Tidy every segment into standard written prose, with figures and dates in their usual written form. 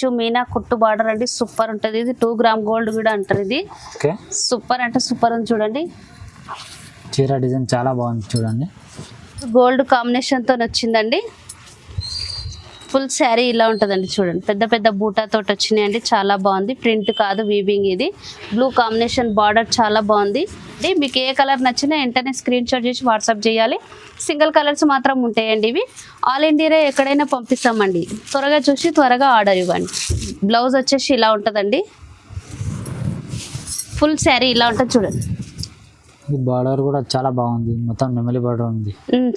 Tissue Meena కుట్టు border అండి, super ఉంటుంది. ఇది 2 గ్రామ్ గోల్డ్ కూడా అంటారు. ఇది సూపర్ అంటే సూపర్ ఉంది చూడండి. చీర డిజైన్ చాలా బాగుంది చూడండి. గోల్డ్ కాంబినేషన్ తో వచ్చిందండి. ఫుల్ శారీ ఇలా ఉంటుందండి చూడండి. పెద్ద పెద్ద బూటాతో వచ్చినాయండి, చాలా బాగుంది. ప్రింట్ కాదు, వీవింగ్. ఇది బ్లూ కాంబినేషన్ బార్డర్ చాలా బాగుంది. మీకు ఏ కలర్ నచ్చినా వెంటనే స్క్రీన్ షాట్ చేసి వాట్సాప్ చేయాలి. సింగిల్ కలర్స్ మాత్రం ఉంటాయండి. ఇవి ఆల్ ఇండియా ఎక్కడైనా పంపిస్తామండి. త్వరగా చూసి త్వరగా ఆర్డర్ ఇవ్వండి. బ్లౌజ్ వచ్చేసి ఇలా ఉంటుందండి. ఫుల్ శారీ ఇలా ఉంటుంది చూడండి. ఈ బార్డర్ కూడా చాలా బాగుంది, మొత్తం నెమలి బార్డర్ ఉంది.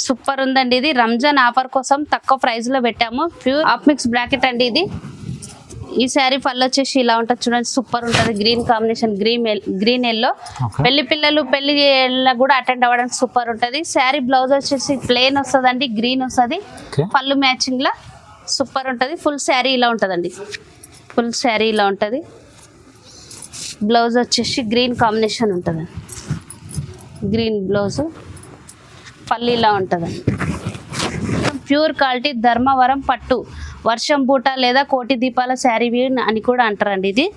సూపర్ ఉందండి. ఇది రంజాన్ ఆఫర్ కోసం తక్కువ ప్రైస్ లో పెట్టాము. ప్యూర్ హాఫ్ మిక్స్ బ్రాకెట్ అండి ఇది. ఈ శారీ పళ్ళు వచ్చేసి ఇలా ఉంటుంది చూడండి. సూపర్ ఉంటుంది. Green combination, green yellow. పెళ్లి పిల్లలు పెళ్లి కూడా అటెండ్ అవ్వడానికి సూపర్ ఉంటుంది. శారీ బ్లౌజ్ వచ్చేసి ప్లెయిన్ వస్తుందండి, గ్రీన్ వస్తుంది. పళ్ళు మ్యాచింగ్ లా సూపర్ ఉంటుంది. ఫుల్ శారీ ఇలా ఉంటుందండి. ఫుల్ శారీ ఇలా ఉంటుంది. బ్లౌజ్ వచ్చేసి గ్రీన్ కాంబినేషన్ ఉంటుంది. గ్రీన్ బ్లౌజ్, పల్లి ఇలా ఉంటుందండి. ప్యూర్ క్వాలిటీ ధర్మవరం పట్టు, వర్షం బూట లేదా కోటి దీపాల శారీ అని కూడా అంటారండి. ఇది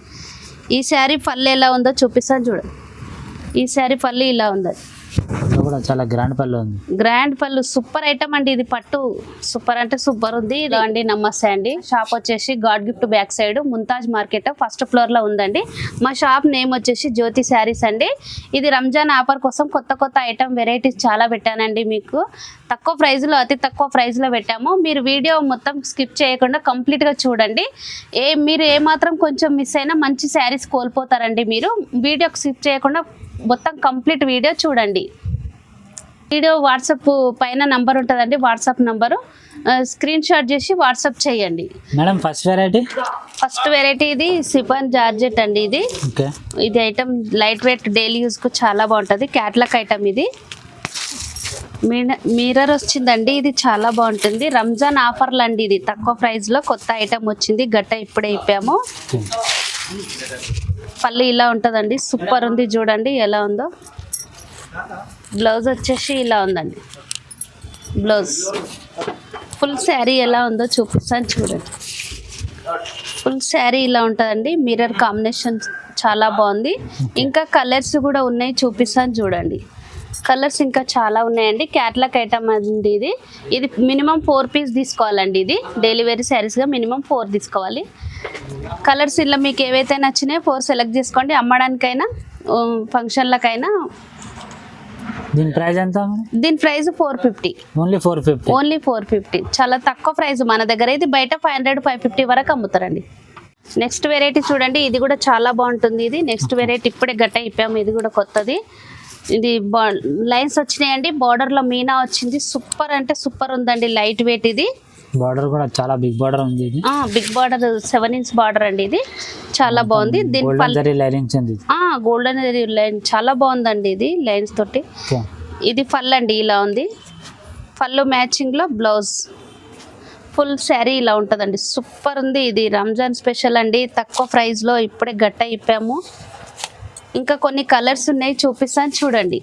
ఈ శారీ పల్లి ఎలా ఉందో చూపిస్తాను చూడండి. ఈ శారీ పల్లి ఇలా ఉంది. కూడా చాలా గ్రాండ్ పళ్ళు ఉంది. గ్రాండ్ పళ్ళు సూపర్ ఐటమ్ అండి. ఇది పట్టు సూపర్ అంటే సూపర్ ఉంది. ఇలా అండి. నమస్తే అండి. షాప్ వచ్చేసి God gift back side Mumtaz market first floor లో ఉందండి. మా షాప్ నేమ్ వచ్చేసి జ్యోతి శారీస్ అండి. ఇది రంజాన్ ఆఫర్ కోసం కొత్త కొత్త ఐటమ్ వెరైటీస్ చాలా పెట్టానండి. మీకు తక్కువ ప్రైస్ లో, అతి తక్కువ ప్రైస్ లో పెట్టాము. మీరు వీడియో మొత్తం స్కిప్ చేయకుండా కంప్లీట్ గా చూడండి. మీరు ఏమాత్రం కొంచెం మిస్ అయినా మంచి శారీస్ కోల్పోతారండి. మీరు వీడియో స్కిప్ చేయకుండా మొత్తం కంప్లీట్ వీడియో చూడండి. వీడియో వాట్సాప్ పైన నంబర్ ఉంటుందండి. వాట్సాప్ నంబరు స్క్రీన్ షాట్ చేసి వాట్సాప్ చేయండి. మేడం ఫస్ట్ వెరైటీ ఇది సిఫాన్ జార్జెట్ అండి. ఇది item light weight daily use కు చాలా బాగుంటుంది. Catalogue item. ఇది మిర్రర్ వచ్చిందండి. ఇది చాలా బాగుంటుంది. రంజాన్ ఆఫర్లు అండి. ఇది తక్కువ ప్రైస్ లో కొత్త ఐటమ్ వచ్చింది. గట్ట ఇప్పుడే ఇప్పాము. పళ్ళు ఇలా ఉంటుందండి. సూపర్ ఉంది చూడండి ఎలా ఉందో. బ్లౌజ్ వచ్చేసి ఇలా ఉందండి. బ్లౌజ్ ఫుల్ శారీ ఎలా ఉందో చూపిస్తాను చూడండి. ఫుల్ శారీ ఇలా ఉంటుందండి. మిర్రర్ కాంబినేషన్ చాలా బాగుంది. ఇంకా కలర్స్ కూడా ఉన్నాయి, చూపిస్తాను చూడండి. కలర్స్ ఇంకా చాలా ఉన్నాయండి. క్యాట్లాగ్ ఐటమ్ అండి. ఇది మినిమం 4 పీస్ తీసుకోవాలండి. ఇది డైలీ వేర్ శారీస్గా మినిమం 4 తీసుకోవాలి. కలర్స్ ఇలా మీకు ఏవైతే నచ్చినాయో 4 సెలెక్ట్ చేసుకోండి. అమ్మడానికైనా ఫంక్షన్లకైనా. దీని ప్రైస్ ఎంత? దీని ప్రైస్ 450. ఓన్లీ 450. చాలా తక్కువ ప్రైస్ మన దగ్గర. ఇది బయట 500, 550 వరకు అమ్ముతారండి. నెక్స్ట్ వెరైటీ చూడండి. ఇది కూడా చాలా బాగుంటుంది. ఇది నెక్స్ట్ వెరైటీ ఇప్పుడే గట్ట ఇప్పాము. ఇది కూడా కొత్తది. ఇది లైన్స్ వచ్చినాయండి. బార్డర్ లో మీనా వచ్చింది. సూపర్ అంటే సూపర్ ఉందండి. Light weight. ఇది బార్డర్ కూడా చాలా బిగ్ బార్డర్ ఉంది. ఇది బిగ్ బార్డర్ 7 ఇంచ్ బార్డర్ అండి. ఇది చాలా బాగుంది. దీని గోల్డెన్ లైన్ చాలా బాగుందండి. ఇది లైన్స్ తోటి. ఇది పళ్ళు అండి. ఇలా ఉంది. పళ్ళు మ్యాచింగ్ లో బ్లౌజ్. ఫుల్ శారీ ఇలా ఉంటుందండి. సూపర్ ఉంది. ఇది రంజాన్ స్పెషల్ అండి. తక్కువ ప్రైస్ లో ఇప్పుడే గట్ట ఇప్పాము. ఇంకా కొన్ని కలర్స్ ఉన్నాయి, చూపిస్తాను చూడండి.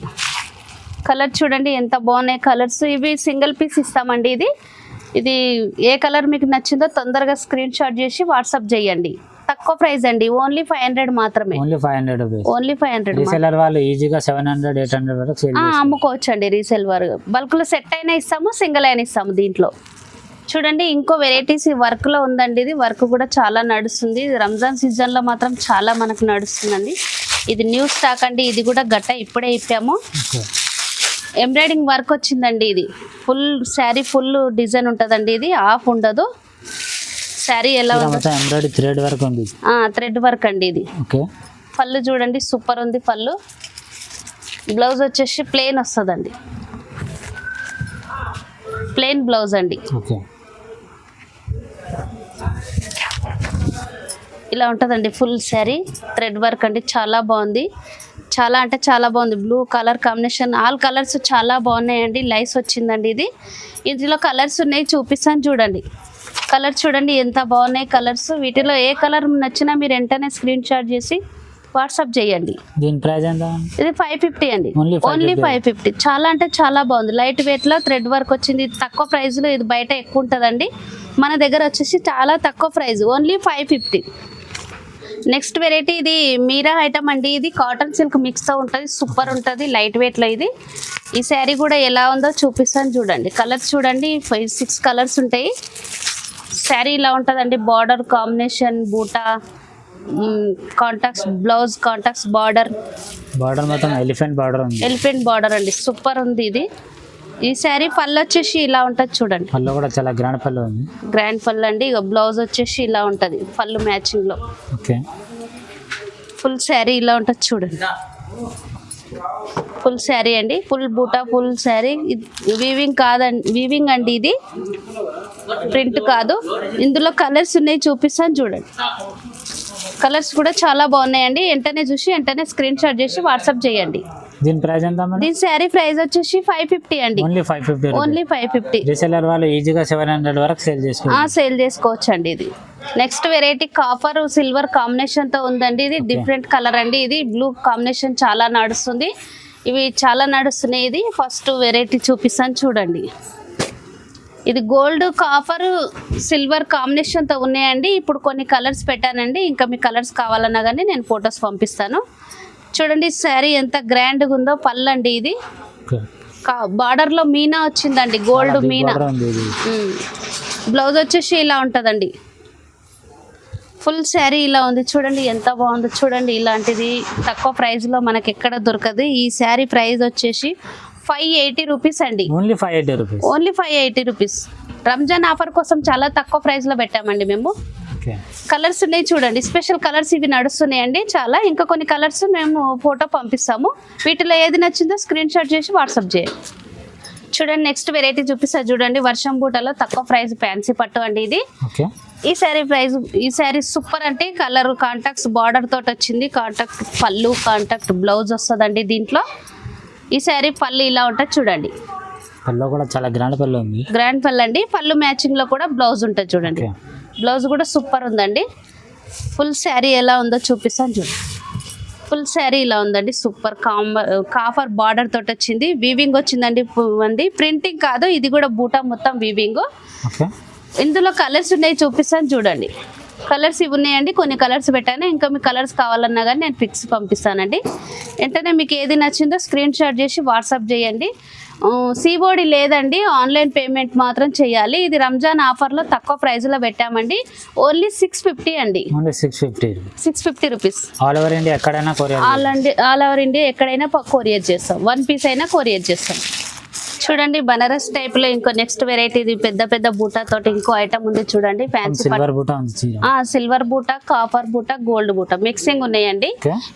కలర్ చూడండి ఎంత బాగున్నాయి కలర్స్. ఇవి సింగిల్ పీస్ ఇస్తామండి. ఇది ఏ కలర్ మీకు నచ్చిందో తొందరగా స్క్రీన్ షాట్ చేసి వాట్సాప్ చేయండి. తక్కువ ప్రైస్ అండి. ఓన్లీ 500 మాత్రమే. ఓన్లీ 500. రీసెల్లర్ వాళ్ళు ఈజీగా 700, 800 వరకు సేల్ అమ్ముకోవచ్చు అండి. రీసేల్ వరకు బల్క్ లో సెట్ అయినా ఇస్తాము, సింగిల్ అయినా ఇస్తాము. దీంట్లో చూడండి ఇంకో వెరైటీస్ వర్క్ లో ఉందండి. ఇది వర్క్ కూడా చాలా నడుస్తుంది. రంజాన్ సీజన్ లో మాత్రం చాలా మనకు నడుస్తుందండి. ఇది న్యూ స్టాక్ అండి. ఇది కూడా గట్ట ఇప్పుడే ఇప్పాము. ఎంబ్రాయిడింగ్ వర్క్ వచ్చిందండి. ఇది ఫుల్ శారీ ఫుల్ డిజైన్ ఉంటుందండి. ఇది ఆఫ్ ఉండదు. శారీ ఎలా ఉంది? థ్రెడ్ వర్క్ ఉంది. థ్రెడ్ వర్క్ అండి. ఇది పళ్ళు చూడండి సూపర్ ఉంది. పళ్ళు బ్లౌజ్ వచ్చేసి ప్లెయిన్ వస్తుందండి. ప్లెయిన్ బ్లౌజ్ అండి. ఇలా ఉంటుందండి ఫుల్ శారీ. థ్రెడ్ వర్క్ అండి. చాలా బాగుంది. చాలా అంటే చాలా బాగుంది. Blue colour combination. All colours చాలా బాగున్నాయండి. లైస్ వచ్చిందండి. ఇందులో కలర్స్ ఉన్నాయి, చూపిస్తాను చూడండి. కలర్ చూడండి ఎంత బాగున్నాయి కలర్స్. వీటిలో ఏ కలర్ నచ్చినా మీరు వెంటనే స్క్రీన్ షాట్ చేసి వాట్సాప్ చేయండి. దీని ప్రైస్ ఎంత? ఇది 550 అండి. ఓన్లీ 550. చాలా అంటే చాలా బాగుంది. లైట్ వెయిట్ లో థ్రెడ్ వర్క్ వచ్చింది. తక్కువ ప్రైస్ లో ఇది బయట ఎక్కువ ఉంటుందండి. మన దగ్గర వచ్చేసి చాలా తక్కువ ప్రైస్, ఓన్లీ 550. నెక్స్ట్ వెరైటీ ఇది మీరా ఐటమ్ అండి. ఇది కాటన్ సిల్క్ మిక్స్తో ఉంటుంది, సూపర్ ఉంటుంది, లైట్ వెయిట్లో. ఇది ఈ శారీ కూడా ఎలా ఉందో చూపిస్తాను చూడండి. కలర్స్ చూడండి, 5-6 కలర్స్ ఉంటాయి. శారీ ఇలా ఉంటుందండి. బార్డర్ కాంబినేషన్, బూటా, కాంటాక్ట్స్, బ్లౌజ్ కాంటాక్ట్స్, బార్డర్ మొత్తం ఎలిఫెంట్ బార్డర్ అండి, సూపర్ ఉంది ఇది. ఈ శారీ పళ్ళు వచ్చేసి ఇలా ఉంటుంది చూడండి. పళ్ళు కూడా చాలా గ్రాండ్ పళ్ళు ఉంది. గ్రాండ్ పళ్ళు అండి. ఇక బ్లౌజ్ వచ్చేసి ఇలా ఉంటుంది, పళ్ళు మ్యాచింగ్లో. ఓకే, ఫుల్ శారీ ఇలా ఉంటుంది చూడండి. ఫుల్ శారీ అండి, ఫుల్ బూటా, ఫుల్ శారీ. వీవింగ్ కాదండి, వీవింగ్ అండి, ఇది ప్రింట్ కాదు. ఇందులో కలర్స్ ఉన్నాయి, చూపిస్తాను చూడండి. కలర్స్ కూడా చాలా బాగున్నాయండి. వెంటనే చూసి వెంటనే స్క్రీన్ షాట్ చేసి వాట్సాప్ చేయండి. దీని ప్రైస్ ఎంత? దీని శారీ ప్రైస్ వచ్చేసి 550 అండి. ఓన్లీ 550. రీసెల్లర్ వాళ్ళు ఈజీగా 700 వరకు సేల్ చేసుకోవచ్చు అండి. ఇది next variety copper silver combination తో ఉందండి. ఇది డిఫరెంట్ కలర్ అండి. ఇది బ్లూ కాంబినేషన్ చాలా నడుస్తుంది, ఇవి చాలా నడుస్తున్నాయి. ఇది ఫస్ట్ వెరైటీ చూపిస్తాను చూడండి. ఇది గోల్డ్ కాపర్ సిల్వర్ కాంబినేషన్తో ఉన్నాయండి. ఇప్పుడు కొన్ని కలర్స్ పెట్టానండి, ఇంకా మీ కలర్స్ కావాలన్నా కానీ నేను ఫొటోస్ పంపిస్తాను. చూడండి శారీ ఎంత గ్రాండ్గా ఉందో. పళ్ళు అండి, ఇది బార్డర్లో మీనా వచ్చిందండి, గోల్డ్ మీనా. బ్లౌజ్ వచ్చేసి ఇలా ఉంటుందండి. ఫుల్ శారీ ఇలా ఉంది చూడండి, ఎంత బాగుందో చూడండి. ఇలాంటిది తక్కువ ప్రైస్లో మనకి ఎక్కడ దొరకదు. ఈ శారీ ప్రైస్ వచ్చేసి 580 రూపీస్ అండి. Only 580 rupees. రంజాన్ ఆఫర్ కోసం చాలా తక్కువ ప్రైస్లో పెట్టామండి మేము. కలర్స్ ఉన్నాయి చూడండి, స్పెషల్ కలర్స్ ఇవి నడుస్తున్నాయండి చాలా. ఇంకా కొన్ని కలర్స్ మేము ఫోటో పంపిస్తాము. వీటిలో ఏది నచ్చిందో స్క్రీన్ షాట్ చేసి వాట్సాప్ చేయండి. చూడండి నెక్స్ట్ వెరైటీ చూపిస్తా చూడండి. వర్షం బూటలో తక్కువ ప్రైస్ ఫ్యాన్సీ పట్టు అండి. ఇది ఈ శారీ సూపర్ అంటే కలర్ కాంటాక్ట్స్ బార్డర్ తోటి వచ్చింది. కాంటాక్ట్ పళ్ళు, కాంటాక్ట్ బ్లౌజ్ వస్తుందండి దీంట్లో. ఈ శారీ పళ్ళు ఇలా ఉంటుంది చూడండి. పళ్ళు కూడా చాలా గ్రాండ్ పళ్ళు ఉంది. గ్రాండ్ పళ్ళు అండి. పళ్ళు మ్యాచింగ్ లో కూడా బ్లౌజ్ ఉంటుంది చూడండి. బ్లౌజ్ కూడా సూపర్ ఉందండి. ఫుల్ శారీ ఎలా ఉందో చూపిస్తాను చూడండి. ఫుల్ శారీ ఇలా ఉందండి, సూపర్ కాఫర్ బార్డర్ తోటి వచ్చింది. వీవింగ్ వచ్చిందండి, ప్రింటింగ్ కాదు. ఇది కూడా బూటా మొత్తం వీవింగ్. ఇందులో కలర్స్ ఉన్నాయి, చూపిస్తాను చూడండి. కలర్స్ ఇవి ఉన్నాయండి, కొన్ని కలర్స్ పెట్టాను. ఇంకా మీకు కలర్స్ కావాలన్నా కానీ నేను పిక్స్ పంపిస్తానండి. వెంటనే మీకు ఏది నచ్చిందో స్క్రీన్ షాట్ చేసి వాట్సాప్ చేయండి. సిఓడి లేదండి, ఆన్లైన్ పేమెంట్ మాత్రం చేయాలి. ఇది రంజాన్ ఆఫర్లో తక్కువ ప్రైస్లో పెట్టామండి. ఓన్లీ 650 అండి. 650 రూపీస్. ఆల్ ఓవర్ ఇండియా ఎక్కడైనా ఆల్ ఓవర్ ఇండియా ఎక్కడైనా కొరియర్ చేస్తాం. 1 పీస్ అయినా కొరియర్ చేస్తాం. చూడండి బనారస్ టైప్ లో ఇంకో నెక్స్ట్ వెరైటీ. ఇది పెద్ద పెద్ద బూటా తోటి ఇంకో ఐటమ్ ఉంది చూడండి. ఫ్యాన్సీ సిల్వర్ బూటా, కాపర్ బూటా, గోల్డ్ బూటా మిక్సింగ్ ఉన్నాయండి.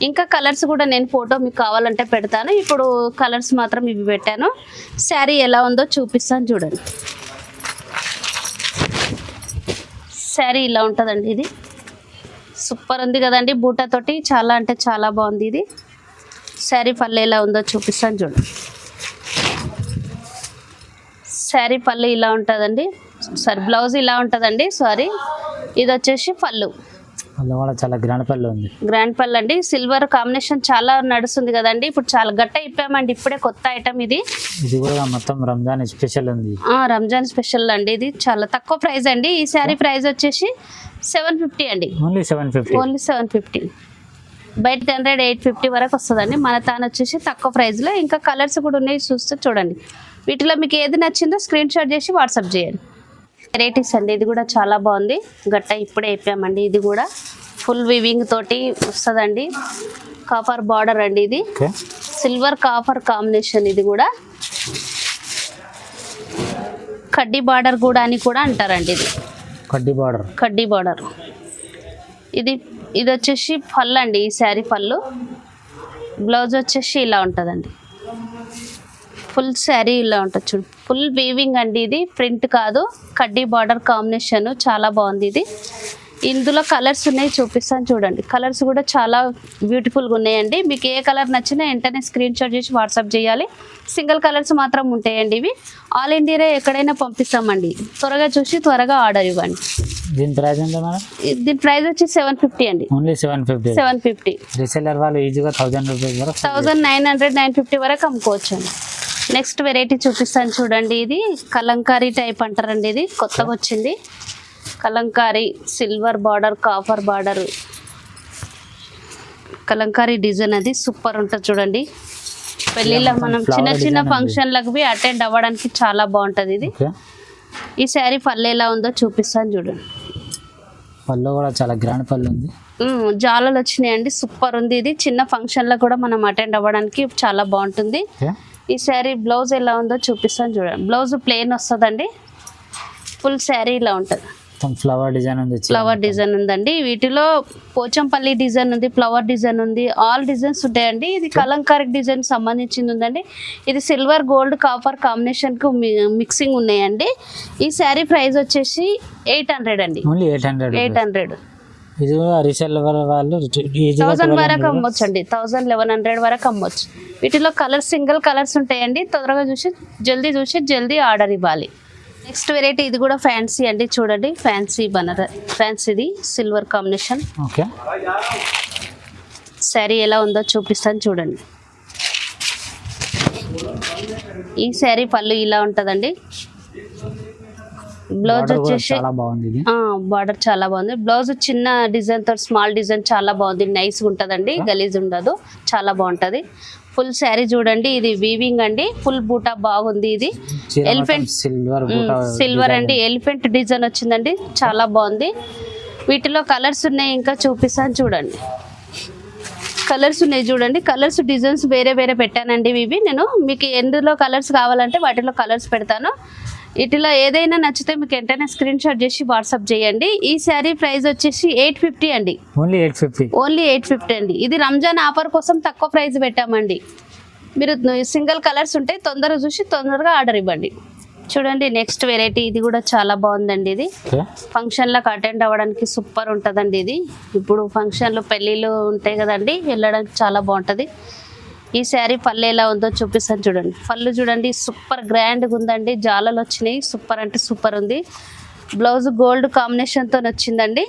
ఇంకా కలర్స్ కూడా నేను ఫోటో మీకు కావాలంటే పెడతాను. ఇప్పుడు కలర్స్ మాత్రం ఇవి పెట్టాను. శారీ ఎలా ఉందో చూపిస్తాను చూడండి. శారీ ఇలా ఉంటుందండి. ఇది సూపర్ ఉంది కదండి, బూటా తోటి చాలా అంటే చాలా బాగుంది. ఇది శారీ పళ్ళు ఎలా ఉందో చూపిస్తాను చూడండి. శారీ పళ్ళు ఇలా ఉంటుందండి. బ్లౌజ్ ఇలా ఉంటుందండి. ఇది వచ్చేసి పళ్ళు చాలా గ్రాండ్ పళ్ళు ఉంది. గ్రాండ్ పళ్ళు అండి. సిల్వర్ కాంబినేషన్ చాలా నడుస్తుంది కదండి. ఇప్పుడు చాలా గట్ట ఇప్పామండి, ఇప్పుడే కొత్త ఐటమ్ ఇది. ఇది కూడా మొత్తం రంజాన్ స్పెషల్ ఉంది. రంజాన్ స్పెషల్ అండి. ఇది చాలా తక్కువ ప్రైస్ అండి. ఈ శారీ ప్రైస్ వచ్చేసి 750 అండి. ఓన్లీ 750. బయట 850 వరకు వస్తుందండి. మన తాను వచ్చేసి తక్కువ ప్రైస్లో. ఇంకా కలర్స్ కూడా ఉన్నాయి, చూస్తే చూడండి. వీటిలో మీకు ఏది నచ్చిందో స్క్రీన్ షాట్ చేసి వాట్సాప్ చేయండి. వెరైటీస్ అండి. ఇది కూడా చాలా బాగుంది, గట్ట ఇప్పుడే అయిపోయామండి. ఇది కూడా ఫుల్ వివింగ్ తోటి వస్తుందండి. కాపర్ బార్డర్ అండి. ఇది సిల్వర్ కాపర్ కాంబినేషన్. ఇది కూడా కడ్డీ బార్డర్ కూడా అని కూడా అంటారండి. ఇది కడ్డీ బార్డర్. ఇది వచ్చేసి పళ్ళు అండి. ఈ శారీ పళ్ళు. బ్లౌజ్ వచ్చేసి ఇలా ఉంటుందండి. ఫుల్ శారీ ఇలా ఉంటుంది చూడు. ఫుల్ వీవింగ్ అండి. ఇది ప్రింట్ కాదు, కడ్డీ బార్డర్ కాంబినేషన్ చాలా బాగుంది. ఇది ఇందులో కలర్స్ ఉన్నాయి, చూపిస్తాను చూడండి. కలర్స్ కూడా చాలా బ్యూటిఫుల్గా ఉన్నాయండి. మీకు ఏ కలర్ నచ్చినా వెంటనే స్క్రీన్ షాట్ చేసి వాట్సాప్ చేయాలి. సింగిల్ కలర్స్ మాత్రం ఉంటాయండి. ఇవి ఆల్ ఇండియా ఎక్కడైనా పంపిస్తామండి. త్వరగా చూసి త్వరగా ఆర్డర్ ఇవ్వండి. దీని ప్రైస్ ఎంత మేడం? దీని ప్రైస్ వచ్చి 750 అండి. ఓన్లీ 750. రీసెల్లర్ వాళ్ళు ఈజీగా 1000 రూపీస్ వరకు 1900 950 వరకు అమ్ముకోవచ్చు అండి. నెక్స్ట్ వెరైటీ చూపిస్తాను చూడండి. ఇది కలంకారీ టైప్ అంటారండి. ఇది కొత్తగా వచ్చింది. Kalamkari silver border, copper border, Kalamkari design అది సూపర్ ఉంటుంది చూడండి. పెళ్ళిళ్ళ మనం చిన్న చిన్న ఫంక్షన్లకు బి అటెండ్ అవ్వడానికి చాలా బాగుంటుంది ఇది. ఓకే, ఈ శారీ పళ్ళు ఎలా ఉందో చూపిస్తాను చూడండి. పళ్ళు కూడా చాలా గ్రాండ్ పళ్ళు ఉంది. జాలలు వచ్చినాయండి, సూపర్ ఉంది ఇది. చిన్న ఫంక్షన్లకు కూడా మనం అటెండ్ అవ్వడానికి చాలా బాగుంటుంది. ఓకే, ఈ శారీ బ్లౌజ్ ఎలా ఉందో చూపిస్తాను చూడండి. బ్లౌజ్ ప్లెయిన్ వస్తుందండి, ఫుల్ శారీ ఇలా ఉంటుంది. మొత్తం ఫ్లవర్ డిజైన్ ఉంది. ఫ్లవర్ డిజైన్ ఉందండి. వీటిలో పోచంపల్లి డిజైన్ ఉంది, ఫ్లవర్ డిజైన్ ఉంది, ఆల్ డిజైన్స్ ఉంటాయండి. ఇది కలంకారీ డిజైన్ సంబంధించింది ఉందండి. ఇది సిల్వర్ గోల్డ్ కాపర్ కాంబినేషన్ కు మిక్సింగ్ ఉన్నాయండి. ఈ శారీ ప్రైస్ వచ్చేసి 800 అండి. ఓన్లీ 800. 800. ఇది రీసేల్ వాళ్ళు 1000 వరకు అమ్మొచ్చు అండి. 1100 వరకు అమ్మొచ్చు. వీటిలో కలర్స్ సింగిల్ కలర్స్ ఉంటాయండి. తొందరగా చూసి జల్దీ ఆర్డర్ ఇవ్వాలి. నెక్స్ట్ వెరైటీ ఇది కూడా ఫ్యాన్సీ అండి, చూడండి. ఫ్యాన్సీది సిల్వర్ కాంబినేషన్. ఓకే, శారీ ఎలా ఉందో చూపిస్తాను చూడండి. ఈ శారీ పళ్ళు ఇలా ఉంటుందండి. బ్లౌజ్ వచ్చేసి చాలా బాగుంది ఇది. బార్డర్ చాలా బాగుంది. బ్లౌజ్ చిన్న డిజైన్ తో స్మాల్ డిజైన్ చాలా బాగుంది, నైస్ ఉంటుందండి, గలీజ్ ఉండదు, చాలా బాగుంటుంది. ఫుల్ శారీ చూడండి, ఇది వీవింగ్ అండి, ఫుల్ బూటా బాగుంది. ఇది ఎలిఫెంట్ సిల్వర్ అండి, ఎలిఫెంట్ డిజైన్ వచ్చిందండి, చాలా బాగుంది. వీటిలో కలర్స్ ఉన్నాయి, ఇంకా చూపిస్తాను చూడండి. కలర్స్ ఉన్నాయి చూడండి. కలర్స్ డిజైన్స్ వేరే పెట్టానండి. ఇవి నేను మీకు ఎందులో కలర్స్ కావాలంటే వాటిలో కలర్స్ పెడతాను. వీటిలో ఏదైనా నచ్చితే మీకు వెంటనే స్క్రీన్ షాట్ చేసి వాట్సాప్ చేయండి. ఈ శారీ ప్రైస్ వచ్చేసి 850 అండి. ఓన్లీ 850 అండి. ఇది రంజాన్ ఆఫర్ కోసం తక్కువ ప్రైస్ పెట్టామండి. మీరు సింగిల్ కలర్స్ ఉంటే తొందరగా చూసి తొందరగా ఆర్డర్ ఇవ్వండి. చూడండి నెక్స్ట్ వెరైటీ, ఇది కూడా చాలా బాగుందండి. ఇది ఫంక్షన్లకు అటెండ్ అవ్వడానికి సూపర్ ఉంటుందండి. ఇది ఇప్పుడు ఫంక్షన్లు పెళ్ళిళ్ళు ఉంటాయి కదండి, వెళ్ళడానికి చాలా బాగుంటుంది. ఈ శారీ పళ్ళు ఎలా ఉందో చూపిస్తాను చూడండి. పళ్ళు చూడండి, సూపర్ గ్రాండ్గా ఉందండి, జాలలు వచ్చినాయి, సూపర్ అంటే సూపర్ ఉంది. బ్లౌజ్ గోల్డ్ కాంబినేషన్తో వచ్చిందండి.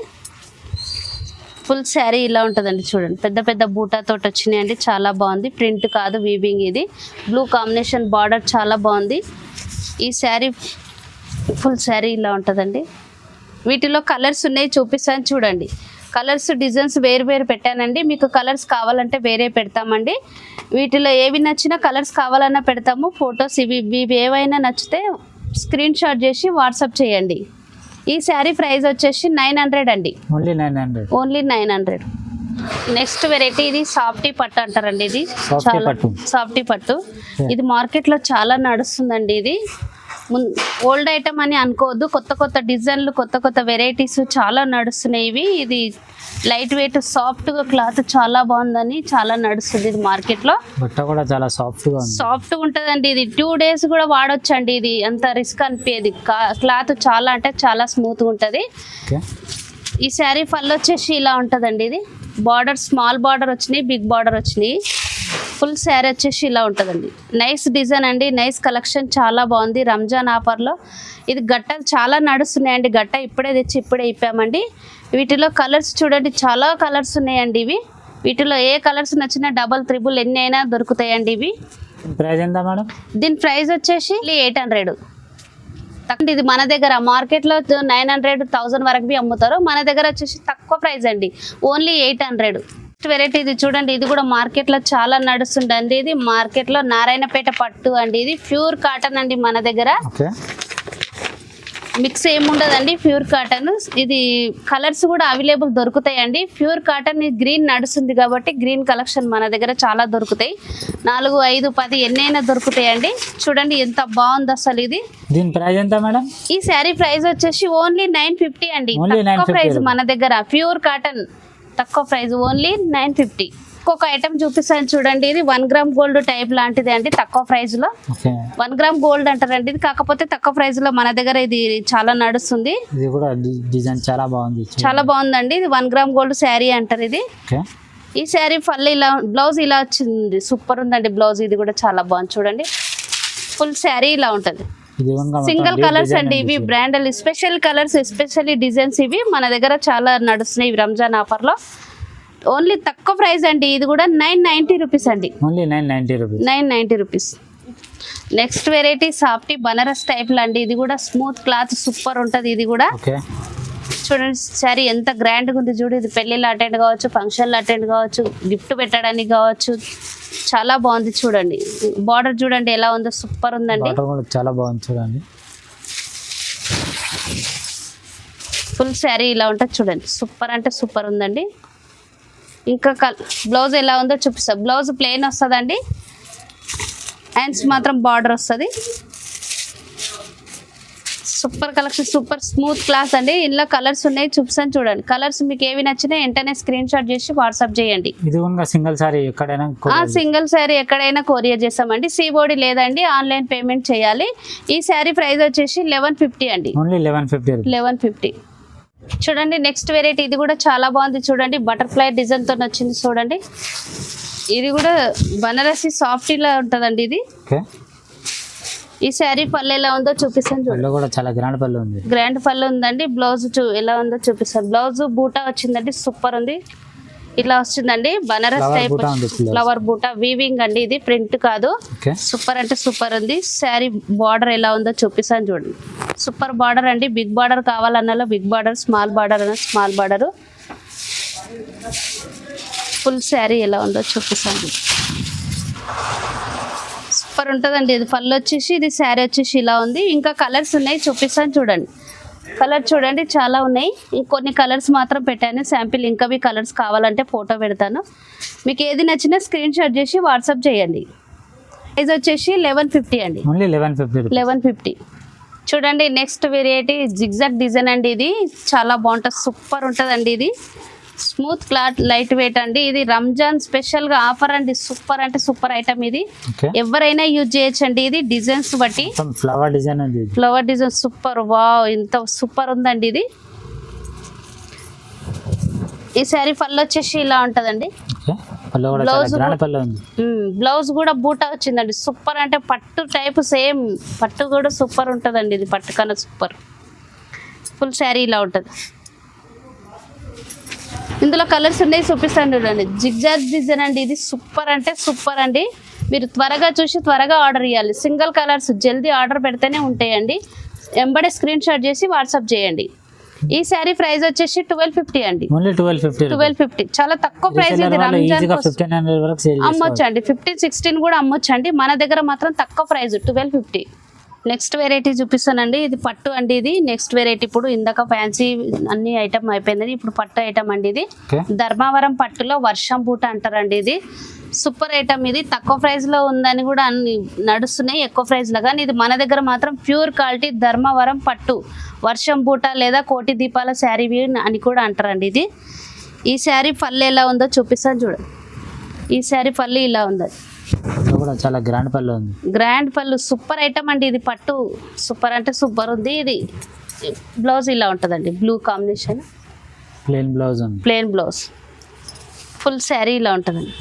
ఫుల్ శారీ ఇలా ఉంటుందండి చూడండి. పెద్ద బూటాతో వచ్చినాయండి, చాలా బాగుంది. ప్రింట్ కాదు, వీవింగ్. ఇది బ్లూ కాంబినేషన్ బార్డర్ చాలా బాగుంది. ఈ శారీ ఫుల్ శారీ ఇలా ఉంటుందండి. వీటిలో కలర్స్ ఉన్నాయి, చూపిస్తాను చూడండి. కలర్స్ డిజైన్స్ వేరు పెట్టానండి. మీకు కలర్స్ కావాలంటే వేరే పెడతామండి. వీటిలో ఏవి నచ్చినా కలర్స్ కావాలన్నా పెడతాము. ఫొటోస్ ఇవి ఏవైనా నచ్చితే స్క్రీన్ షాట్ చేసి వాట్సాప్ చేయండి. ఈ శారీ ప్రైస్ వచ్చేసి 900 అండి. ఓన్లీ 900. నెక్స్ట్ వెరైటీ, ఇది సాఫ్టీ పట్టు అంటారండి. ఇది చాలా సాఫ్టీ పట్టు. ఇది మార్కెట్లో చాలా నడుస్తుందండి. ఇది ఓల్డ్ ఐటమ్ అని అనుకోవద్దు, కొత్త డిజైన్లు, కొత్త వెరైటీస్ చాలా నడుస్తున్నాయి ఇవి. ఇది లైట్ వెయిట్ సాఫ్ట్గా క్లాత్ చాలా బాగుందని చాలా నడుస్తుంది ఇది మార్కెట్లో. బట్ట కూడా చాలా సాఫ్ట్గా ఉంటుందండి. ఇది 2 days కూడా వాడొచ్చండి. ఇది అంత రిస్క్ అనిపించేది. క్లాత్ చాలా అంటే చాలా స్మూత్గా ఉంటుంది. ఈ శారీ పళ్ళు వచ్చేసి ఇలా ఉంటుందండి. ఇది బార్డర్ స్మాల్ బార్డర్ వచ్చినాయి, బిగ్ బార్డర్ వచ్చినాయి. ఫుల్ శారీ వచ్చేసి ఇలా ఉంటుందండి. నైస్ డిజైన్ అండి, నైస్ కలెక్షన్, చాలా బాగుంది. రంజాన్ ఆఫర్లో ఇది గట్టలు చాలా నడుస్తున్నాయండి. గట్ట ఇప్పుడే తెచ్చి ఇప్పుడే ఇప్పామండి. వీటిలో కలర్స్ చూడండి, చాలా కలర్స్ ఉన్నాయండి. వీటిలో ఏ కలర్స్ నచ్చినా డబల్ త్రిబుల్ ఎన్ని అయినా దొరుకుతాయండి. దీని ప్రైస్ వచ్చేసి 800. ఇది మన దగ్గర మార్కెట్లో 900, 1000 వరకు బి అమ్ముతారు. మన దగ్గర వచ్చేసి తక్కువ ప్రైస్ అండి, ఓన్లీ 800. వెరైటీ ఇది చూడండి, ఇది కూడా మార్కెట్లో చాలా నడుస్తుందండి. ఇది మార్కెట్లో నారాయణపేట పట్టు అండి. ఇది ప్యూర్ కాటన్ అండి. మన దగ్గర మిక్స్ ఏముండదండి, ప్యూర్ కాటన్. ఇది కలర్స్ కూడా అవైలబుల్ దొరుకుతాయండి. ప్యూర్ కాటన్ గ్రీన్ నడుస్తుంది కాబట్టి గ్రీన్ కలెక్షన్ మన దగ్గర చాలా దొరుకుతాయి. 4, 5, 10 ఎన్నైనా దొరుకుతాయండి. చూడండి ఎంత బాగుంది అసలు. ఇది దీని ప్రైస్ ఎంత మేడం? ఈ శారీ ప్రైస్ వచ్చేసి ఓన్లీ 950 అండి. తక్కువ ప్రైస్ మన దగ్గర, ప్యూర్ కాటన్ తక్కువ ప్రైస్, ఓన్లీ 950. ఒక్కొక్క ఐటమ్ చూపిస్తాను చూడండి. ఇది 1 గ్రామ్ గోల్డ్ టైప్ లాంటిది అండి, తక్కువ ప్రైస్ లో. 1 గ్రామ్ గోల్డ్ అంటారండి ఇది, కాకపోతే తక్కువ ప్రైస్ లో మన దగ్గర ఇది చాలా నడుస్తుంది. ఇది కూడా డిజైన్ చాలా బాగుంది, చాలా బాగుందండి. ఇది 1 గ్రామ్ గోల్డ్ శారీ అంటారు ఇది. ఈ శారీ పళ్ళు ఇలా, బ్లౌజ్ ఇలా వచ్చింది, సూపర్ ఉందండి బ్లౌజ్. ఇది కూడా చాలా బాగుంది చూడండి. ఫుల్ శారీ ఇలా ఉంటుంది. సింగిల్ కలర్స్ అండి ఇవి, బ్రాండల్ స్పెషల్ కలర్స్, ఎస్పెషల్లీ డిజైన్స్. ఇవి మన దగ్గర చాలా నడుస్తున్నాయి రంజాన్ ఆఫర్ లో. ఓన్లీ తక్కువ ప్రైస్ అండి. ఇది కూడా 990 రూపీస్ అండి, 990 rupees. Next variety softy Banaras type అండి. ఇది కూడా స్మూత్ క్లాత్, సూపర్ ఉంటుంది. ఇది కూడా చూడండి శారీ ఎంత గ్రాండ్గా ఉంది చూడు. ఇది పెళ్ళిళ్ళు అటెండ్ కావచ్చు, ఫంక్షన్లు అటెండ్ కావచ్చు, గిఫ్ట్ పెట్టడానికి కావచ్చు. చాలా బాగుంది చూడండి. బార్డర్ చూడండి ఎలా ఉందో, సూపర్ ఉందండి. బార్డర్ కూడా చాలా బాగుంది చూడండి. ఫుల్ శారీ ఇలా ఉంటుంది చూడండి. సూపర్ అంటే సూపర్ ఉందండి. ఇంకా బ్లౌజ్ ఎలా ఉందో చూపిస్తా. బ్లౌజ్ ప్లెయిన్ వస్తుందండి, హ్యాండ్స్ మాత్రం బార్డర్ వస్తుంది. Super collection, super smooth class అండి. ఇందులో కలర్స్ ఉన్నాయి, చూపిస్తాను చూడండి. కలర్స్ మీకు ఏవి నచ్చినా వెంటనే స్క్రీన్ షాట్ చేసి వాట్సాప్ చేయండి. ఇది కూడా సింగిల్ సారీ ఎక్కడైనా సింగిల్ శారీ ఎక్కడైనా కొరియర్ చేస్తామండి. సిఓడి లేదండి, ఆన్లైన్ పేమెంట్ చేయాలి. ఈ శారీ ప్రైస్ వచ్చేసి 1150 అండి. ఓన్లీ 1150. చూడండి నెక్స్ట్ వెరైటీ. ఇది కూడా చాలా బాగుంది చూడండి. బటర్ఫ్లై డిజైన్ తో వచ్చింది చూడండి. ఇది కూడా బనారసి సాఫ్ట్ ఇలా ఉంటుందండి. ఇది ఈ శారీ పళ్ళు ఎలా ఉందో చూపిస్తాను చూడండి. కూడా చాలా గ్రాండ్ పళ్ళు ఉంది. గ్రాండ్ పళ్ళు ఉందండి. బ్లౌజ్ ఎలా ఉందో చూపిస్తాను. బ్లౌజ్ బూటా వచ్చిందండి, సూపర్ ఉంది. ఇట్లా వస్తుందండి బనారస్ టైప్ ఫ్లవర్ బూటా వీవింగ్ అండి. ఇది ప్రింట్ కాదు. సూపర్ అంటే సూపర్ ఉంది. శారీ బార్డర్ ఎలా ఉందో చూపిస్తాను చూడండి. సూపర్ బార్డర్ అండి. బిగ్ బార్డర్ కావాలన్నా బిగ్ బార్డర్, స్మాల్ బార్డర్ అన్న స్మాల్ బార్డర్. ఫుల్ శారీ ఎలా ఉందో చూపిస్తాను. సూపర్ ఉంటుందండి. ఇది పళ్ళు వచ్చేసి, ఇది శారీ వచ్చేసి ఇలా ఉంది. ఇంకా కలర్స్ ఉన్నాయి, చూపిస్తాను చూడండి. కలర్ చూడండి చాలా ఉన్నాయి. ఇంకొన్ని కలర్స్ మాత్రం పెట్టాను శాంపిల్. ఇంకవి కలర్స్ కావాలంటే ఫోటో పెడతాను. మీకు ఏది నచ్చినా స్క్రీన్ షాట్ చేసి వాట్సాప్ చేయండి. ప్రైస్ వచ్చేసి 1150 అండి. 1150. చూడండి నెక్స్ట్ వెరైటీ జిగ్జాగ్ డిజైన్ అండి. ఇది చాలా బాగుంటుంది, సూపర్ ఉంటుందండి. ఇది స్మూత్ క్లాత్, లైట్ వెయిట్ అండి. ఇది రంజాన్ స్పెషల్ గా ఆఫర్ అండి. సూపర్ అంటే సూపర్ ఐటమ్. ఇది ఎవరైనా యూజ్ చేయొచ్చండి. ఇది డిజైన్స్ బట్టి ఫ్లవర్ డిజైన్ సూపర్. వావ్, ఇంత సూపర్ ఉందండి. ఇది ఈ శారీ పళ్ళు వచ్చేసి ఇలా ఉంటదండి. బ్లౌజ్ కూడా బూటా వచ్చిందండి. సూపర్ అంటే పట్టు టైప్ సేమ్. పట్టు కూడా సూపర్ ఉంటదండి. ఇది పట్టు కన్నా సూపర్. ఫుల్ శారీ ఇలా ఉంటది. ఇందులో కలర్స్ ఉన్నాయి, చూపిస్తాను చూడండి. జిగ్జాగ్ డిజైన్ అండి. ఇది సూపర్ అంటే సూపర్ అండి. మీరు త్వరగా చూసి త్వరగా ఆర్డర్ ఇవ్వాలి. సింగిల్ కలర్స్ జల్దీ ఆర్డర్ పెడితేనే ఉంటాయండి. ఎంబడే స్క్రీన్ షాట్ చేసి వాట్సాప్ చేయండి. ఈ శారీ ప్రైస్ వచ్చేసి 1250 అండి. 1250 చాలా తక్కువ ప్రైస్. ఇది రంజాన్ అమ్మొచ్చు అండి. 15-16 కూడా అమ్మొచ్చు అండి. మన దగ్గర మాత్రం తక్కువ ప్రైస్ 1250. నెక్స్ట్ వెరైటీ చూపిస్తానండి. ఇది పట్టు అండి. ఇది నెక్స్ట్ వెరైటీ. ఇప్పుడు ఇందాక ఫ్యాన్సీ అన్ని ఐటమ్ అయిపోయిందండి. ఇప్పుడు పట్టు ఐటమ్ అండి. ఇది ధర్మవరం పట్టులో వర్షం బూట అంటారండి. ఇది సూపర్ ఐటమ్. ఇది తక్కువ ప్రైస్ లో ఉందని కూడా అన్ని నడుస్తున్నాయి ఎక్కువ ప్రైస్ లో. కానీ ఇది మన దగ్గర మాత్రం ప్యూర్ క్వాలిటీ ధర్మవరం పట్టు వర్షం బూట లేదా కోటి దీపాల శారీ అని కూడా అంటారండి. ఇది ఈ శారీ పళ్ళు ఎలా ఉందో చూపిస్తాను చూడండి. ఈ శారీ పళ్ళు ఇలా ఉంది. చాలా గ్రాండ్ పళ్ళు ఉంది. గ్రాండ్ పళ్ళు సూపర్ ఐటమ్ అండి. ఇది పట్టు సూపర్ అంటే సూపర్ ఉంది. ఇది బ్లౌజ్ ఇలా ఉంటుందండి. Blue combination plain blouse. Full sari ఇలా ఉంటుందండి.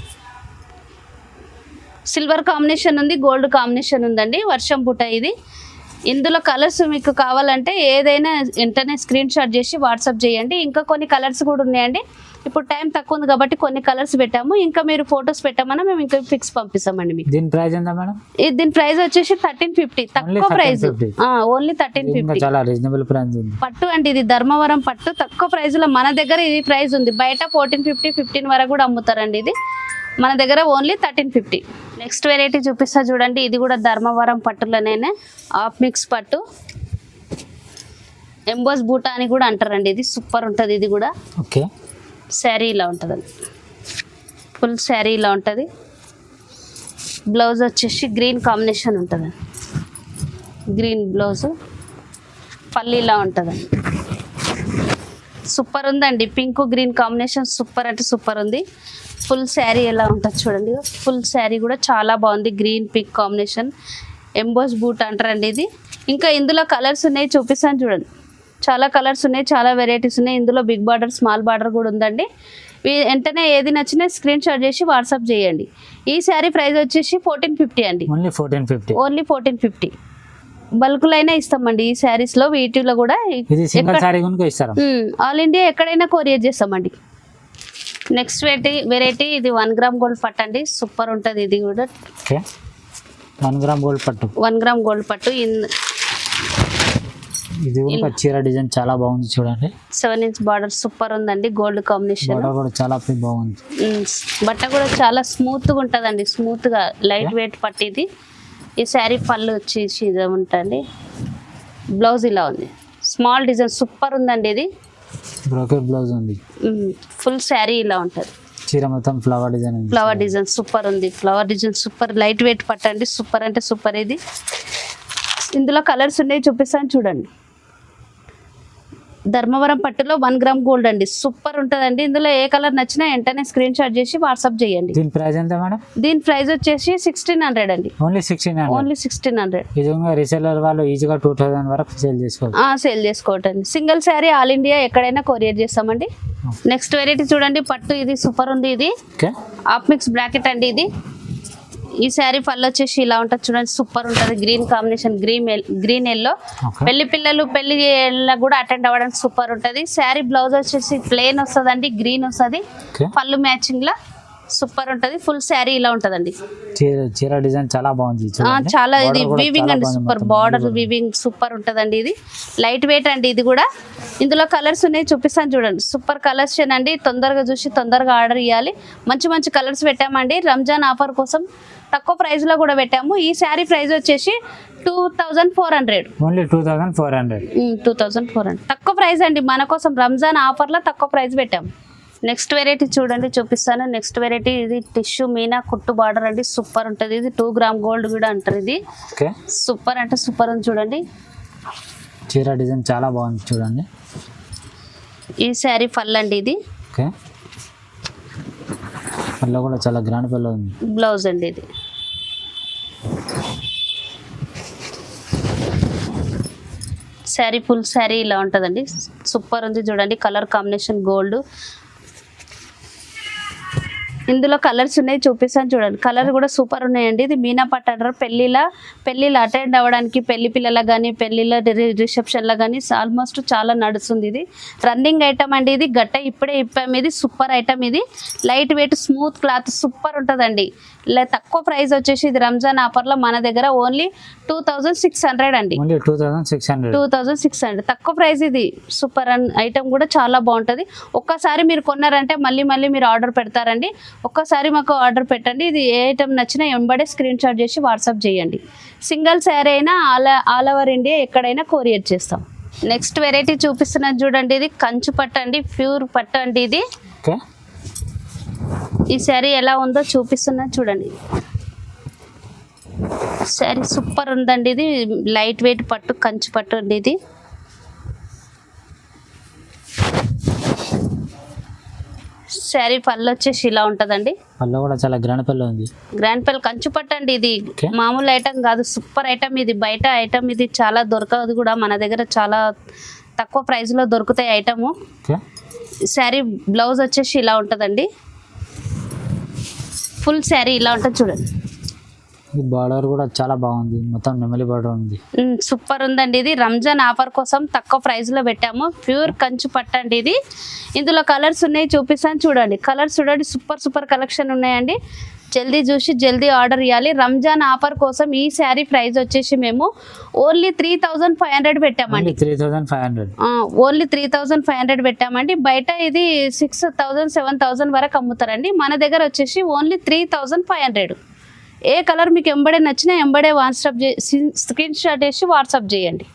సిల్వర్ కాంబినేషన్ ఉంది, గోల్డ్ కాంబినేషన్ ఉందండి. వర్షం బుట్ట ఇది. ఇందులో కలర్స్ మీకు కావాలంటే ఏదైనా వెంటనే స్క్రీన్ షాట్ చేసి వాట్సాప్ చేయండి. ఇంకా కొన్ని కలర్స్ కూడా ఉన్నాయండి. ఇప్పుడు టైం తక్కువ ఉంది కాబట్టి కొన్ని కలర్స్ పెట్టాము. ఇంకా మీరు ఫొటోస్ పెట్టామన్నా మేము ఇంకా ఫిక్స్ పంపిస్తామండి మీకు. దీని ప్రైస్ ఎంత మేడం? దీని ప్రైస్ వచ్చేసి 1350. తక్కువ ప్రైస్, ఓన్లీ 1350. చాలా రీజనబుల్ ప్రైస్ ఉంది. పట్టు అండి. ఇది ధర్మవరం పట్టు. తక్కువ ప్రైస్ లో మన దగ్గర ఇది ప్రైస్ ఉంది. బయట 1450, 15 వరకు కూడా అమ్ముతారండి. ఇది మన దగ్గర ఓన్లీ 1350. నెక్స్ట్ వెరైటీ చూపిస్తా చూడండి. ఇది కూడా ధర్మవరం పట్టులోనే ఆఫ్ మిక్స్ పట్టు ఎంబోస్ బూటా అని కూడా అంటారండి. ఇది సూపర్ ఉంటుంది. ఇది కూడా ఓకే. శారీ ఇలా ఉంటుందండి. ఫుల్ శారీ ఇలా ఉంటుంది. బ్లౌజ్ వచ్చేసి గ్రీన్ కాంబినేషన్ ఉంటుందండి. Green blouse. పళ్ళు ఇలా ఉంటుందండి. సూపర్ ఉందండి. పింక్ గ్రీన్ కాంబినేషన్ సూపర్ అంటే సూపర్ ఉంది. ఫుల్ శారీ ఎలా ఉంటుంది చూడండి. ఫుల్ శారీ కూడా చాలా బాగుంది. Green pink combination emboss boot అంటారండి. ఇది ఇంకా ఇందులో కలర్స్ ఉన్నాయి, చూపిస్తాను చూడండి. చాలా కలర్స్ ఉన్నాయి, చాలా వెరైటీస్ ఉన్నాయి. ఇందులో బిగ్ బార్డర్, స్మాల్ బార్డర్ కూడా ఉందండి. వెంటనే ఏది నచ్చినా స్క్రీన్ షాట్ చేసి వాట్సాప్ చేయండి. ఈ శారీ ప్రైస్ వచ్చేసి 1450 అండి. ఓన్లీ 1450. బల్క్లో అయినా ఇస్తామండి ఈ శారీస్ లో. వీటిలో కూడా ఆల్ ఇండియా ఎక్కడైనా కొరియర్ చేస్తామండి. నెక్స్ట్ వెరైటీ ఇది 1 గ్రామ్ గోల్డ్ పట్టు అండి. సూపర్ ఉంటుంది. ఇది కూడా 1 గ్రామ్ గోల్డ్ పట్టు. 1 గ్రామ్ గోల్డ్ పట్టు. ఇది కూడా చీర డిజైన్ చాలా బాగుంది చూడండి. 7 ఇంచ్ బార్డర్ సూపర్ ఉందండి, గోల్డ్ కాంబినేషన్. బార్డర్ కూడా చాలా బాగుంది. బట్ట కూడా చాలా స్మూత్ గా ఉంటదండి, స్మూత్ గా లైట్ వెయిట్ పట్టిది. ఈ శారీ పళ్ళు వచ్చేసి ఇది ఉంటుంది. బ్లౌజ్ ఇలా ఉంది, స్మాల్ డిజైన్ సూపర్ ఉందండి. ఇది బ్రోకెట్ బ్లౌజ్ ఉంది. ఫుల్ శారీ ఇలా ఉంటుంది. చీర మొత్తం ఫ్లవర్ డిజైన్ ఉంది. ఫ్లవర్ డిజైన్ సూపర్ ఉంది, flower design super light weight పట్టండి, సూపర్ అంటే సూపర్. ఇది ఇందులో కలర్స్ ఉన్నాయి, చూపిస్తాను చూడండి. ధర్మవరం పట్టులో 1 గ్రామ్ గోల్డ్ అండి, సూపర్ ఉంటుందండి. ఇందులో ఏ కలర్ నచ్చినా వెంటనే స్క్రీన్ షాట్ చేసి వాట్సాప్ చేయండి. దీని ప్రైస్ ఎంత మేడం? దీని ప్రైస్ వచ్చేసి 1600 అండి. ఓన్లీ 1600. ఓన్లీ 1600. ఇది రీసెల్లర్ వాళ్ళు ఈజీగా 2000 వరకు సేల్ చేసుకోవచ్చు. సేల్ చేసుకోవటండి. సింగిల్ శారీ ఆల్ ఇండియా ఎక్కడైనా కొరియర్ చేస్తామండి. నెక్స్ట్ వెరైటీ చూడండి, పట్టు ఇది సూపర్ ఉంది. ఇది హాఫ్ మిక్స్ బ్రాకెట్ అండి. ఇది ఈ శారీ పళ్ళు వచ్చేసి ఇలా ఉంటుంది చూడండి, సూపర్ ఉంటుంది. Green combination, green yellow. పెళ్లి పిల్లలు పెళ్లి కూడా అటెండ్ అవ్వడానికి సూపర్ ఉంటుంది. శారీ బ్లౌజ్ వచ్చేసి ప్లెయిన్ వస్తుందండి, గ్రీన్ వస్తుంది. పళ్ళు మ్యాచింగ్ లా సూపర్ ఉంటుంది. ఫుల్ శారీ ఇలా ఉంటుందండి. చీర డిజైన్ చాలా బాగుంది, చాలా ఇది వీవింగ్ అండి, సూపర్ బార్డర్ వీవింగ్ సూపర్ ఉంటుందండి. ఇది లైట్ వెయిట్ అండి. ఇది కూడా ఇందులో కలర్స్ ఉన్నాయి, చూపిస్తాను చూడండి. సూపర్ కలర్స్ అండి, తొందరగా చూసి తొందరగా ఆర్డర్ ఇవ్వాలి. మంచి మంచి కలర్స్ పెట్టామండి. రంజాన్ ఆఫర్ కోసం తక్కువ ప్రైస్ లో కూడా పెట్టాము. ఈ శారీ ప్రైస్ వచ్చేసి 2400. ఓన్లీ 2400. 2400 తక్కువ ప్రైస్ అండి, మన కోసం రంజాన్ ఆఫర్ లో తక్కువ ప్రైస్ పెట్టాము. నెక్స్ట్ వెరైటీ చూడండి, చూపిస్తాను. నెక్స్ట్ వెరైటీ ఇది టిష్యూ మీనా కుట్టు బార్డర్ అండి, సూపర్ ఉంటుంది. ఇది 2 గ్రామ్ గోల్డ్ కూడా అంటారు. ఇది సూపర్ అంటే సూపర్ ఉంది చూడండి. చీర డిజైన్ చాలా బాగుంది చూడండి. ఈ శారీ పళ్ళు అండి. ఇది పళ్ళు కూడా చాలా గ్రాండ్ పళ్ళు ఉంది. బ్లౌజ్ అండి. ఇది శారీ ఫుల్ శారీ ఇలా ఉంటుందండి, సూపర్ ఉంది చూడండి. Colour combination gold. ఇందులో కలర్స్ ఉన్నాయి, చూపిస్తాను చూడండి. కలర్ కూడా సూపర్ ఉన్నాయండి. ఇది మీనా పట్టు అంటారు. పెళ్ళిళ్ళ అటెండ్ అవ్వడానికి, పెళ్లి పిల్లలకు కానీ పెళ్ళిళ్ళ రిసెప్షన్లో కానీ ఆల్మోస్ట్ చాలా నడుస్తుంది. ఇది రన్నింగ్ ఐటమ్ అండి. ఇది గట్ట ఇప్పుడే ఇప్పాము. ఇది సూపర్ ఐటమ్. ఇది light weight smooth cloth super ఉంటుందండి. ఇలా తక్కువ ప్రైస్ వచ్చేసి ఇది రంజాన్ ఆఫర్లో మన దగ్గర ఓన్లీ 2600 అండి. 2600 తక్కువ ప్రైస్. ఇది సూపర్ ఐటమ్ కూడా చాలా బాగుంటుంది. ఒక్కసారి మీరు కొన్నారంటే మళ్ళీ మీరు ఆర్డర్ పెడతారండి. ఒక్కసారి మాకు ఆర్డర్ పెట్టండి. ఇది ఏ ఐటమ్ నచ్చినా వెంబడే స్క్రీన్ షాట్ చేసి వాట్సాప్ చేయండి. సింగిల్ శారీ అయినా ఆల్ ఓవర్ ఇండియా ఎక్కడైనా కొరియర్ చేస్తాం. నెక్స్ట్ వెరైటీ చూపిస్తున్నాను చూడండి. ఇది కంచు పట్టు అండి, ప్యూర్ పట్టు అండి. ఇది ఈ శారీ ఎలా ఉందో చూపిస్తున్నా చూడండి. శారీ సూపర్ ఉందండి. ఇది లైట్ వెయిట్ పట్టు, కంచు పట్టు అండి. ఇది శారీ పళ్ళు వచ్చేసి ఇలా ఉంటుందండి. పళ్ళు కూడా చాలా గ్రాండ్ పళ్ళు ఉంది. గ్రాండ్ పళ్ళు కంచు పట్టు అండి. ఇది మామూలు ఐటమ్ కాదు, సూపర్ ఐటమ్. ఇది బయట ఐటమ్ ఇది చాలా దొరకదు కూడా, మన దగ్గర చాలా తక్కువ ప్రైస్లో దొరుకుతాయి ఐటము. శారీ బ్లౌజ్ వచ్చేసి ఇలా ఉంటుందండి. ఫుల్ శారీ ఇలా ఉంటుంది చూడండి. ఈ బార్డర్ కూడా చాలా బాగుంది, మొత్తం నెమలి బార్డర్ ఉంది. సూపర్ ఉందండి. ఇది రంజాన్ ఆఫర్ కోసం తక్కువ ప్రైస్ లో పెట్టాము. ప్యూర్ కంచు పట్టు అండి. ఇది ఇందులో కలర్స్ ఉన్నాయి, చూపిస్తాను చూడండి. కలర్స్ చూడండి, సూపర్ కలెక్షన్ ఉన్నాయండి. జల్దీ చూసి జల్దీ ఆర్డర్ ఇవ్వాలి. రంజాన్ ఆఫర్ కోసం ఈ శారీ ప్రైస్ వచ్చేసి మేము ఓన్లీ 3500 పెట్టామండి. 3500 ఓన్లీ 3500 పెట్టామండి. బయట ఇది 6000 7000 వరకు అమ్ముతారండి. మన దగ్గర వచ్చేసి ఓన్లీ 3500. ఏ కలర్ మీకు ఎంబడే నచ్చినా ఎంబడే వాట్సాప్ స్క్రీన్ షాట్ చేసి వాట్సాప్ చేయండి.